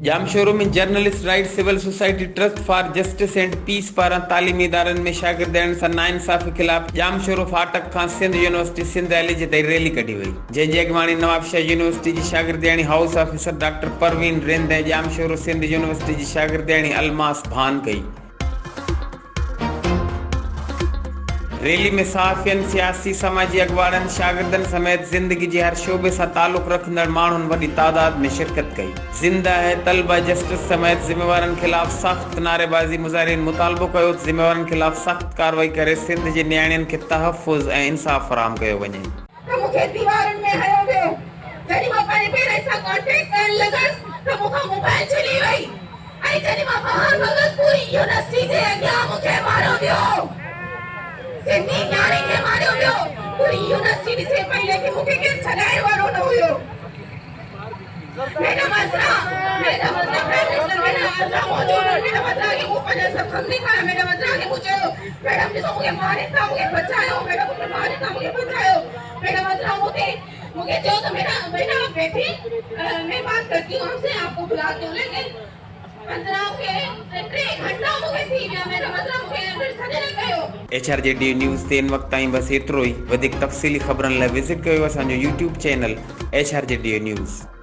जामशोरो में journalist right civil society trust for justice and peace पारां तालीमी इदारनि में शागिर्दनि सां नाइंसाफ़ी ख़िलाफ़ जामशोरो फाटक खां सिंध यूनिवर्सिटी सिंध एली जे ताईं रैली कढी वई, जंहिंजी अॻवानी नवाबशाह यूनिवर्सिटी जी शागिर्दियाणी house officer doctor Parveen Rind ऐं जामशोरो सिंध यूनिवर्सिटी जी शागिर्दियाणी अलमास भान कई। रैली में सहाफ़ियन, सियासी, समाजी अगवाड़न, शागिर्दन समेत जिंदगी जे हर शोबे से ताल्लुक रखंदड़ माण्हुनि वॾी तादाद में शिरकत कई। जिंदा है तलबा जस्टिस समेत जिम्मेवारन खिलाफ सख्त नारेबाजी मुज़ाहिरीन मुतालबो कयो त जिम्मेवारन खिलाफ सख्त कार्रवाई करे सिंध जे न्याणियन के तहफ़्फ़ुज़ ऐं इंसाफ़ फराहम कयो वञे। मूंखे दीवारनि में हयो वियो, जॾहिं मां पंहिंजे पेरनि सां कॉन्टेक्ट करण लॻसि त मूंखां मोबाइल छॾी वई ऐं जॾहिं मां ॿाहिरि वॻसि पूरी यूनिवर्सिटी जे अॻियां मूंखे मारियो वियो, सिंधी न्याणी खे मारियो वियो। पूरी यूनिवर्सिटी ॾिसे पई लेकिन मूंखे केरु छॾाइण वारो न हुयो। Madam Azra prime minister madam Azra मौजूद हुई। मैडम अज़रा खे मूं पंहिंजा सभु कम ॾेखारिया। मैडम अज़रा खे मूं चयो मैडम ॾिसो मूंखे मारे था, मूंखे बचायो, मैडम मूंखे मारे था, मूंखे बचायो। मैडम अज़रा मूंखे चयो तो बेटा आप बैठी, मैं बात करती हूँ आपसे, आपको बुलाती हूँ। लेकिन HRJD न्यूज़ ते इन वक्त ताईं बस एतिरो ई। वधीक तफ़सीली ख़बरनि लाइ विज़िट कयो असांजो YouTube चैनल HRJD न्यूज़।